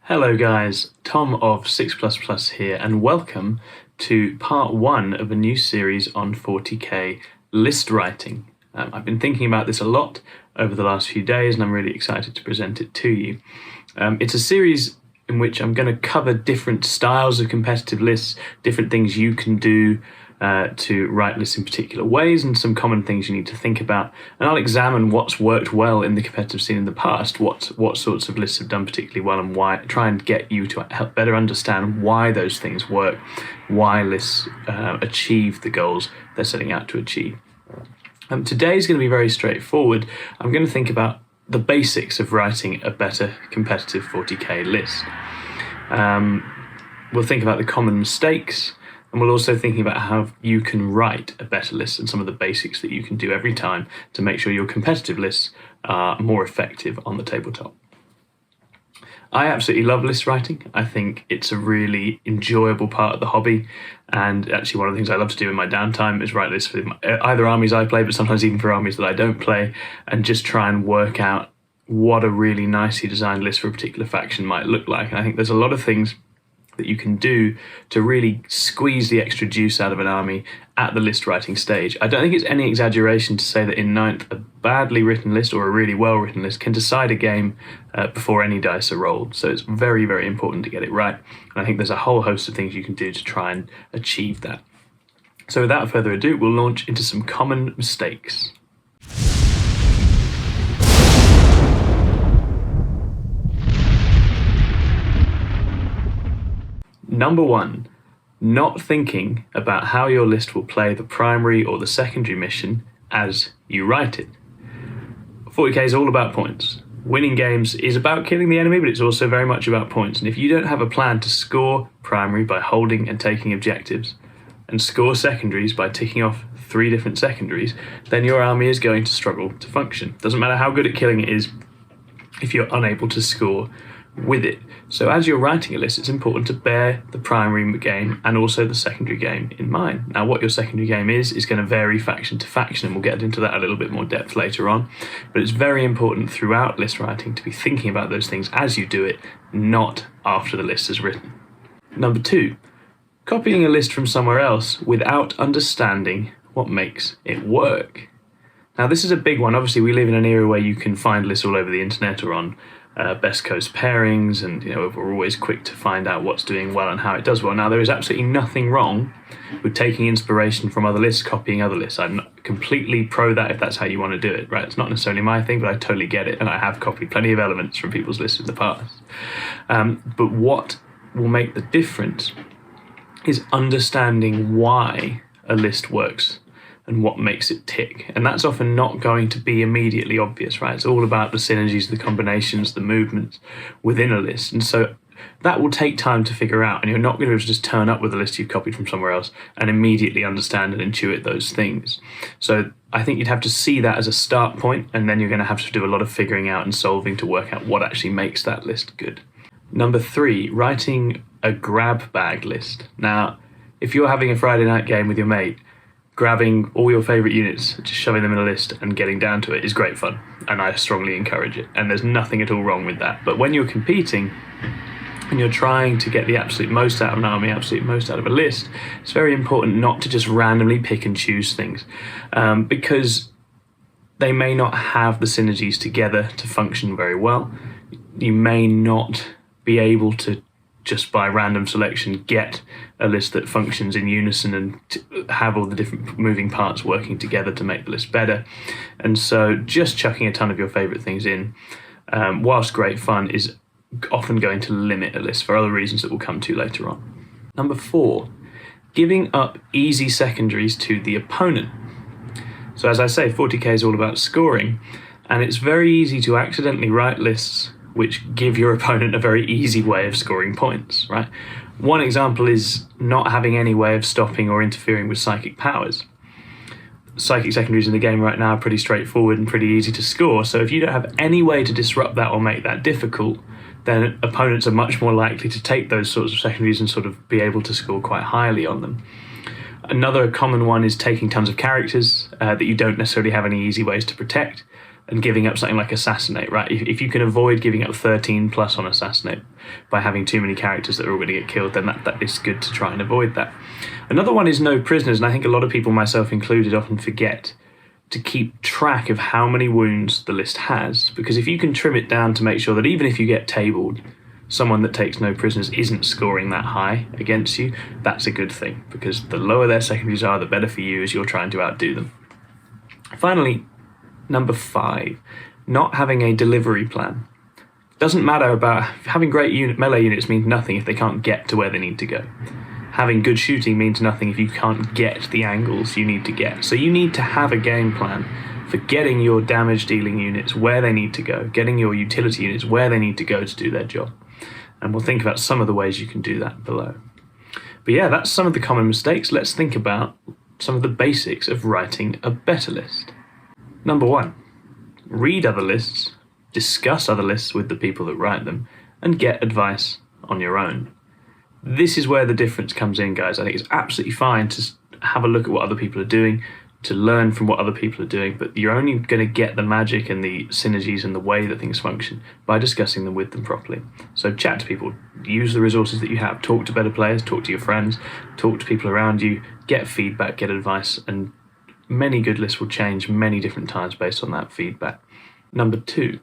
Hello guys, Tom of 6++ here, and welcome to part 1 of a new series on 40k list writing. I've been thinking about this a lot over the last few days and I'm really excited to present it to you. It's a series in which I'm going to cover different styles of competitive lists, different things you can do to write lists in particular ways, and some common things you need to think about. And I'll examine what's worked well in the competitive scene in the past, what sorts of lists have done particularly well, and why. Try and get you to help better understand why those things work, why lists achieve the goals they're setting out to achieve. Today's going to be very straightforward. I'm going to think about the basics of writing a better competitive 40k list. We'll think about the common mistakes, and we'll also think about how you can write a better list and some of the basics that you can do every time to make sure your competitive lists are more effective on the tabletop. I absolutely love list writing. I think it's a really enjoyable part of the hobby, and actually one of the things I love to do in my downtime is write lists for either armies I play, but sometimes even for armies that I don't play, and just try and work out what a really nicely designed list for a particular faction might look like. And I think there's a lot of things that you can do to really squeeze the extra juice out of an army at the list writing stage. I don't think it's any exaggeration to say that in 9th, a badly written list or a really well written list can decide a game before any dice are rolled. So it's very, very important to get it right. And I think there's a whole host of things you can do to try and achieve that. So without further ado, we'll launch into some common mistakes. Number 1, not thinking about how your list will play the primary or the secondary mission as you write it. 40k is all about points. Winning games is about killing the enemy, but it's also very much about points. And if you don't have a plan to score primary by holding and taking objectives, and score secondaries by ticking off 3 different secondaries, then your army is going to struggle to function. Doesn't matter how good at killing it is if you're unable to score with it. So as you're writing a list, it's important to bear the primary game and also the secondary game in mind. Now, what your secondary game is going to vary faction to faction, and we'll get into that a little bit more depth later on. But it's very important throughout list writing to be thinking about those things as you do it, not after the list is written. Number 2, copying a list from somewhere else without understanding what makes it work. Now, this is a big one. Obviously, we live in an era where you can find lists all over the internet or on best coast pairings, and we're always quick to find out what's doing well and how it does well. Now, there is absolutely nothing wrong with taking inspiration from other lists, copying other lists. I'm not completely pro that if that's how you want to do it, right? It's not necessarily my thing, but I totally get it, and I have copied plenty of elements from people's lists in the past. But what will make the difference is understanding why a list works and what makes it tick. And that's often not going to be immediately obvious, right? It's all about the synergies, the combinations, the movements within a list. And so that will take time to figure out, and you're not going to be able to just turn up with a list you've copied from somewhere else and immediately understand and intuit those things. So I think you'd have to see that as a start point, and then you're going to have to do a lot of figuring out and solving to work out what actually makes that list good. Number 3, writing a grab bag list. Now, if you're having a Friday night game with your mate, grabbing all your favourite units, just shoving them in a list and getting down to it is great fun, and I strongly encourage it, and there's nothing at all wrong with that. But when you're competing and you're trying to get the absolute most out of an army, absolute most out of a list, it's very important not to just randomly pick and choose things, because they may not have the synergies together to function very well. You may not be able to just by random selection get a list that functions in unison and have all the different moving parts working together to make the list better. And so just chucking a ton of your favourite things in, whilst great fun, is often going to limit a list for other reasons that we'll come to later on. Number 4, giving up easy secondaries to the opponent. So as I say, 40k is all about scoring, and it's very easy to accidentally write lists which give your opponent a very easy way of scoring points, right? One example is not having any way of stopping or interfering with psychic powers. Psychic secondaries in the game right now are pretty straightforward and pretty easy to score, so if you don't have any way to disrupt that or make that difficult, then opponents are much more likely to take those sorts of secondaries and sort of be able to score quite highly on them. Another common one is taking tons of characters that you don't necessarily have any easy ways to protect. and giving up something like Assassinate, right? If you can avoid giving up 13 plus on Assassinate by having too many characters that are all going to get killed, then that is good to try and avoid that. Another one is no prisoners, and I think a lot of people, myself included, often forget to keep track of how many wounds the list has, because if you can trim it down to make sure that even if you get tabled, someone that takes no prisoners isn't scoring that high against you, that's a good thing, because the lower their secondaries are, the better for you as you're trying to outdo them. Finally, number 5, not having a delivery plan. Doesn't matter about having great melee units means nothing if they can't get to where they need to go. Having good shooting means nothing if you can't get the angles you need to get. So you need to have a game plan for getting your damage dealing units where they need to go, getting your utility units where they need to go to do their job. And we'll think about some of the ways you can do that below. But yeah, that's some of the common mistakes. Let's think about some of the basics of writing a better list. Number 1, read other lists, discuss other lists with the people that write them, and get advice on your own. This is where the difference comes in, guys. I think it's absolutely fine to have a look at what other people are doing, to learn from what other people are doing, but you're only going to get the magic and the synergies and the way that things function by discussing them with them properly. So chat to people, use the resources that you have, talk to better players, talk to your friends, talk to people around you, get feedback, get advice, and many good lists will change many different times based on that feedback. Number 2,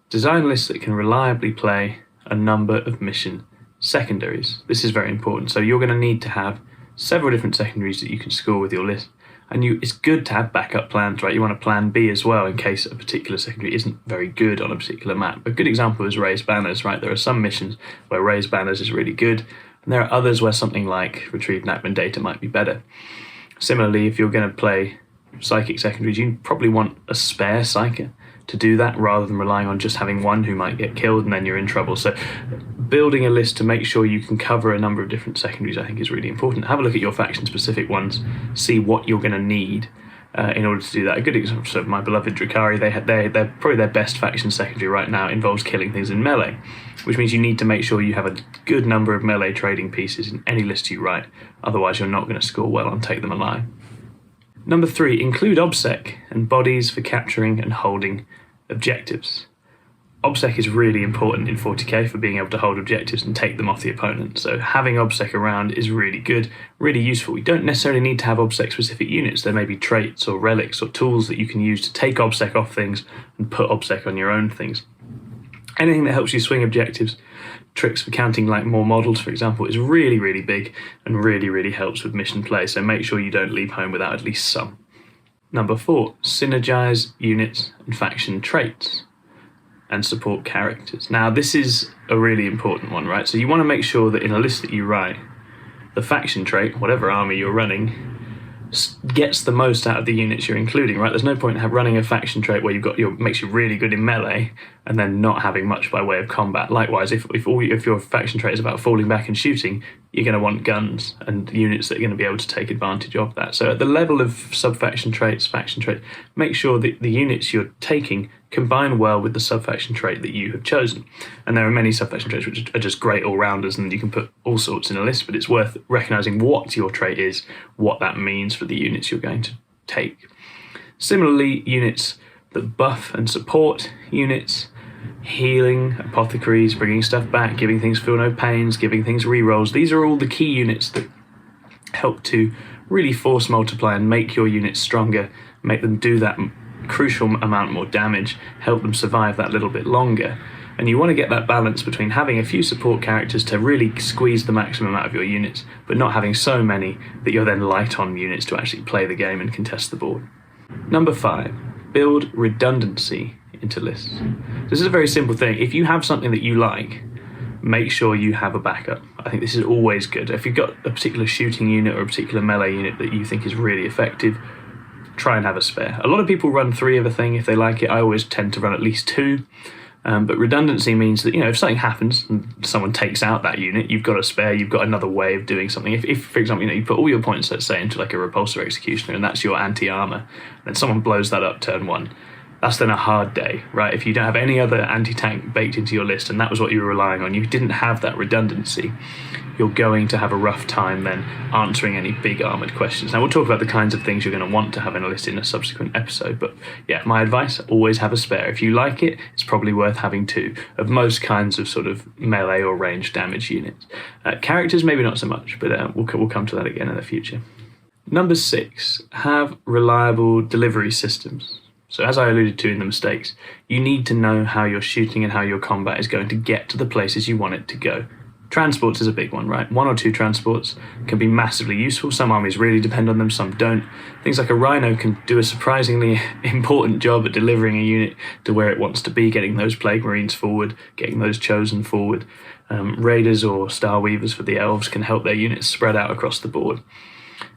design lists that can reliably play a number of mission secondaries. This is very important. So you're going to need to have several different secondaries that you can score with your list. And it's good to have backup plans, right? You want a plan B as well in case a particular secondary isn't very good on a particular map. A good example is Raised Banners, right? There are some missions where Raised Banners is really good, and there are others where something like Retrieved Nachman Data might be better. Similarly, if you're going to play Psychic secondaries, you probably want a spare Psyker to do that rather than relying on just having one who might get killed and then you're in trouble. So building a list to make sure you can cover a number of different secondaries I think is really important. Have a look at your faction specific ones, see what you're going to need in order to do that. A good example, so my beloved Drukhari, they're probably their best faction secondary right now involves killing things in melee, which means you need to make sure you have a good number of melee trading pieces in any list you write, otherwise you're not going to score well on Take Them Alive. Number 3, include OBSEC and bodies for capturing and holding objectives. OBSEC is really important in 40k for being able to hold objectives and take them off the opponent. So having OBSEC around is really good, really useful. You don't necessarily need to have OBSEC specific units. There may be traits or relics or tools that you can use to take OBSEC off things and put OBSEC on your own things. Anything that helps you swing objectives, tricks for counting like more models, for example, is really, really big and really, really helps with mission play. So make sure you don't leave home without at least some. Number 4, synergize units and faction traits and support characters. Now, this is a really important one, right? So you want to make sure that in a list that you write, the faction trait, whatever army you're running, gets the most out of the units you're including, right? There's no point in running a faction trait where you've got makes you really good in melee and then not having much by way of combat. Likewise, if your faction trait is about falling back and shooting, you're going to want guns and units that are going to be able to take advantage of that. So at the level of sub-faction traits, faction traits, make sure that the units you're taking combine well with the sub-faction trait that you have chosen. And there are many sub-faction traits which are just great all-rounders and you can put all sorts in a list, but it's worth recognizing what your trait is, what that means for the units you're going to take. Similarly, units that buff and support units, healing, apothecaries, bringing stuff back, giving things feel no pains, giving things rerolls. These are all the key units that help to really force multiply and make your units stronger, make them do that crucial amount more damage, help them survive that little bit longer. And you want to get that balance between having a few support characters to really squeeze the maximum out of your units, but not having so many that you're then light on units to actually play the game and contest the board. Number 5, build redundancy into lists. This is a very simple thing. If you have something that you like, make sure you have a backup. I think this is always good. If you've got a particular shooting unit or a particular melee unit that you think is really effective, try and have a spare. A lot of people run 3 of a thing if they like it. I always tend to run at least 2. But redundancy means that, if something happens and someone takes out that unit, you've got a spare, you've got another way of doing something. If for example, you put all your points, let's say, into like a repulsor executioner, and that's your anti-armor, and someone blows that up turn 1, that's then a hard day, right? If you don't have any other anti-tank baked into your list, and that was what you were relying on, you didn't have that redundancy, you're going to have a rough time then answering any big armoured questions. Now, we'll talk about the kinds of things you're going to want to have in a list in a subsequent episode, but yeah, my advice, always have a spare. If you like it, it's probably worth having two of most kinds of sort of melee or range damage units. Characters, maybe not so much, but we'll come to that again in the future. Number 6, have reliable delivery systems. So as I alluded to in the mistakes, you need to know how your shooting and how your combat is going to get to the places you want it to go. Transports is a big one, right? 1 or 2 transports can be massively useful. Some armies really depend on them, some don't. Things like a Rhino can do a surprisingly important job at delivering a unit to where it wants to be, getting those Plague Marines forward, getting those Chosen forward. Raiders or Star Weavers for the Elves can help their units spread out across the board.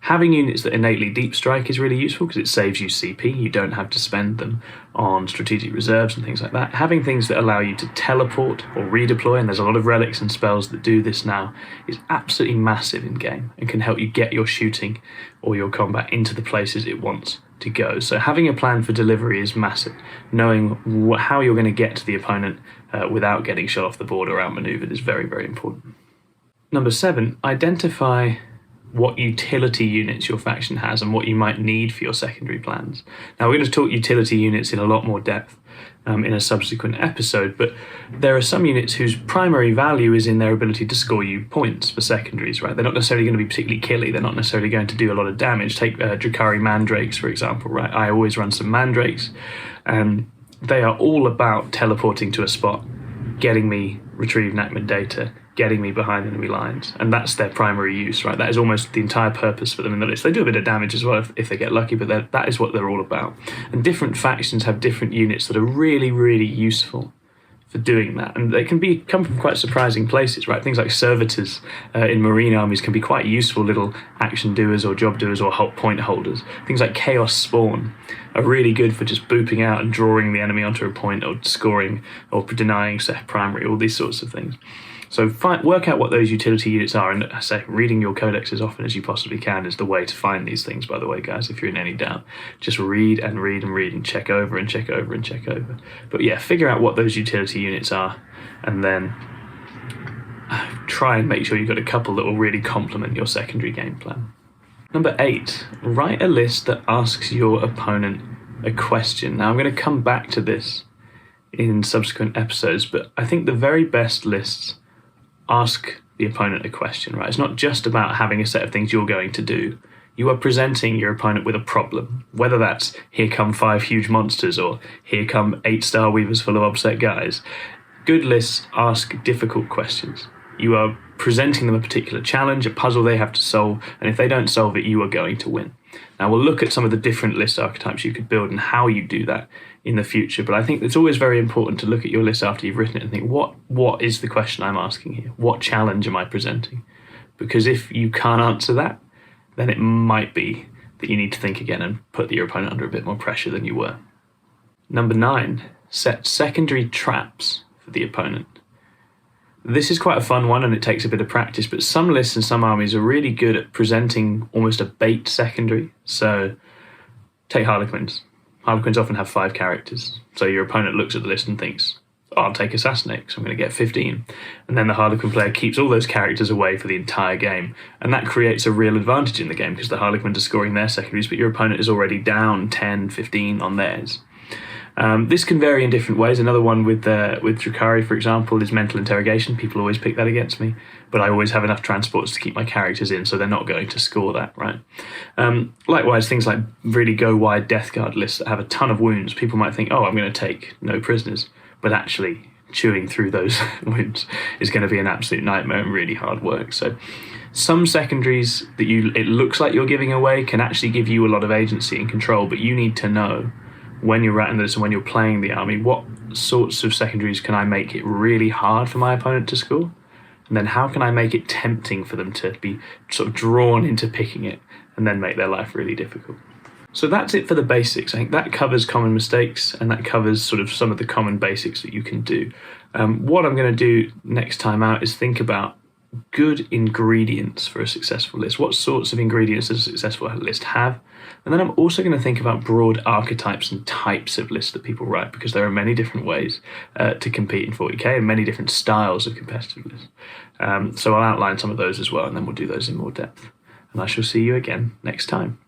Having units that innately deep strike is really useful because it saves you CP. You don't have to spend them on strategic reserves and things like that. Having things that allow you to teleport or redeploy, and there's a lot of relics and spells that do this now, is absolutely massive in game and can help you get your shooting or your combat into the places it wants to go. So having a plan for delivery is massive. Knowing how you're going to get to the opponent without getting shot off the board or outmaneuvered is very, very important. Number 7, identify what utility units your faction has and what you might need for your secondary plans. Now, we're going to talk utility units in a lot more depth in a subsequent episode, but there are some units whose primary value is in their ability to score you points for secondaries, right? They're not necessarily going to be particularly killy, they're not necessarily going to do a lot of damage. Take Drukhari Mandrakes, for example, right? I always run some Mandrakes, and they are all about teleporting to a spot, getting me retrieved Nachmund data, getting me behind enemy lines, and that's their primary use, right? That is almost the entire purpose for them in the list. They do a bit of damage as well if they get lucky, but that is what they're all about. And different factions have different units that are really, really useful for doing that, and they can come from quite surprising places, right? Things like servitors in marine armies can be quite useful little action doers or job doers or point holders. Things like Chaos Spawn are really good for just booping out and drawing the enemy onto a point or scoring or denying set primary, all these sorts of things. So work out what those utility units are, and I say reading your codex as often as you possibly can is the way to find these things, by the way, guys, if you're in any doubt. Just read and read and read and check over and check over and check over. But yeah, figure out what those utility units are, and then try and make sure you've got a couple that will really complement your secondary game plan. Number 8, write a list that asks your opponent a question. Now, I'm going to come back to this in subsequent episodes, but I think the very best lists ask the opponent a question, right? It's not just about having a set of things you're going to do. You are presenting your opponent with a problem, whether that's here come 5 huge monsters or here come 8 Star Weavers full of upset guys. Good lists ask difficult questions. You are presenting them a particular challenge, a puzzle they have to solve, and if they don't solve it, you are going to win. Now, we'll look at some of the different list archetypes you could build and how you do that in the future, but I think it's always very important to look at your list after you've written it and think, what is the question I'm asking here? What challenge am I presenting? Because if you can't answer that, then it might be that you need to think again and put your opponent under a bit more pressure than you were. Number 9, set secondary traps for the opponent. This is quite a fun one and it takes a bit of practice, but some lists and some armies are really good at presenting almost a bait secondary. So take Harlequins. Harlequins often have 5 characters. So your opponent looks at the list and thinks, oh, I'll take Assassinate, so I'm going to get 15. And then the Harlequin player keeps all those characters away for the entire game. And that creates a real advantage in the game because the Harlequins are scoring their secondaries, but your opponent is already down 10, 15 on theirs. This can vary in different ways. Another one with Drukhari, for example, is mental interrogation. People always pick that against me, but I always have enough transports to keep my characters in, so they're not going to score that, right? Likewise, things like really go-wide Death Guard lists that have a ton of wounds. People might think, oh, I'm going to take no prisoners, but actually chewing through those wounds is going to be an absolute nightmare and really hard work. So some secondaries that it looks like you're giving away can actually give you a lot of agency and control, but you need to know when you're writing this and when you're playing the army, what sorts of secondaries can I make it really hard for my opponent to score? And then how can I make it tempting for them to be sort of drawn into picking it and then make their life really difficult? So that's it for the basics. I think that covers common mistakes and that covers sort of some of the common basics that you can do. What I'm going to do next time out is think about good ingredients for a successful list. What sorts of ingredients does a successful list have? And then I'm also going to think about broad archetypes and types of lists that people write, because there are many different ways to compete in 40k and many different styles of competitive lists. So I'll outline some of those as well, and then we'll do those in more depth. And I shall see you again next time.